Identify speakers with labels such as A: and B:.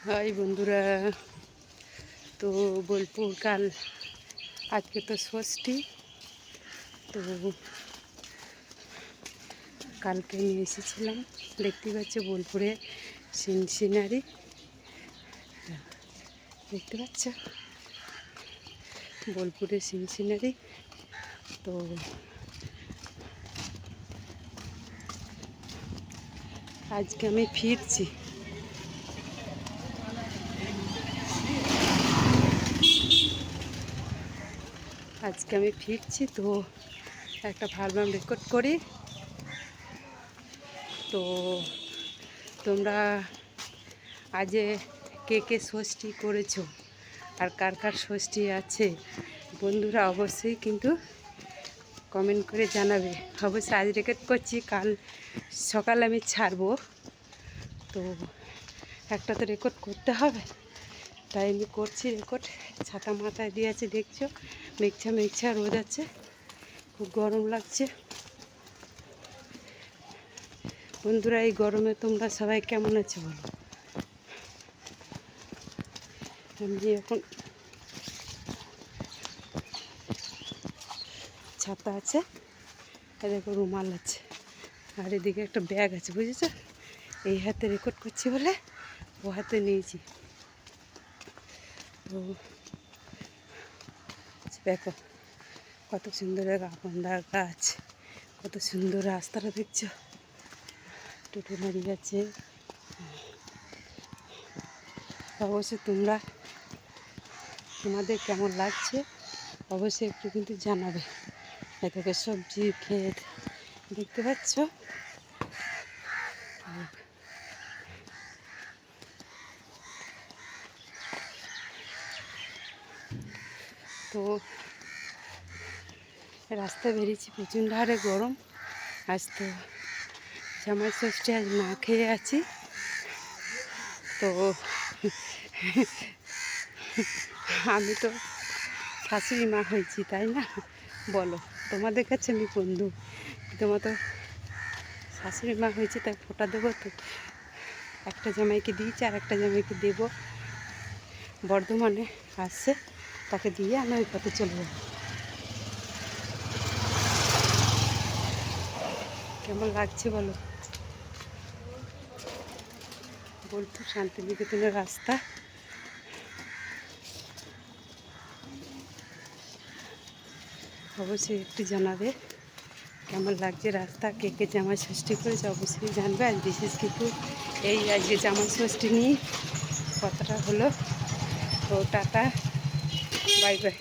A: High বন্ধুরা, তো বোলপুর আজকে তো ষষ্ঠী। তো কালকে নিয়ে এসেছিলাম, দেখতে পাচ্ছ বোলপুরে সিনারি দেখতে পাচ্ছ, বোলপুরে সিনারি। তো আজকে আমি ফিরছি। তো একটা ভাবলাম রেকর্ড করি। তো তোমরা আজে কে কে ষষ্ঠী করেছো আর কার কার ষষ্ঠী আছে বন্ধুরা, অবশ্যই কিন্তু কমেন্ট করে জানাবে। অবশ্যই আজ রেকর্ড করছি, কাল সকালে আমি ছাড়বো। তো একটা তো রেকর্ড করতে হবে, তাই আমি করছি রেকর্ড। ছাতা মাথায় দিয়ে আছে, দেখছো মেঘছা মেঘছা রোদ আছে, খুব গরম লাগছে বন্ধুরা। এই গরমে তোমরা সবাই কেমন আছো বলো। আমি এখন ছাতা আছে, দেখো রুমাল আছে, আর এদিকে একটা ব্যাগ আছে, বুঝেছো। এই হাতে রেকর্ড করছি বলে ও হাতে নিয়েছি। তো দেখো কত সুন্দর এক আপনদার গাছ, কত সুন্দর রাস্তাটা দেখছো, টোটো দাঁড়িয়ে আছে। অবশ্যই তোমাদের কেমন লাগছে অবশ্যই একটু কিন্তু জানাবে। এদিকে সবজি ক্ষেত দেখতে পাচ্ছ। তো রাস্তায় বেরিয়েছি, প্রচণ্ড হারে গরম। আজ তো জামাই ষষ্ঠী, আজ না খেয়ে আছি। তো আমি তো শাশুড়ি মা হয়েছি, তাই না বলো। তোমাদের কাছে আমি বন্ধু, তোমার তো শাশুড়ি মা হয়েছে, তাই ফোঁটা দেবো। তো একটা জামাইকে দিয়েছি, আর একটা জামাইকে দেবো, বর্ধমানে আসছে, তাকে দিয়ে আমি ওই পথে চলে যাবো। কেমন লাগছে বলো। বোলপুর শান্তিনিকেতনের রাস্তা। অবশ্যই একটু জানাবে কেমন লাগছে রাস্তা, কে কে জামাই ষষ্ঠী করেছে অবশ্যই জানবে। আজ বিশেষ কিছু এই আজকে জামাই ষষ্ঠী নিয়ে কথাটা হলো। তো টাটা, বাই বাই।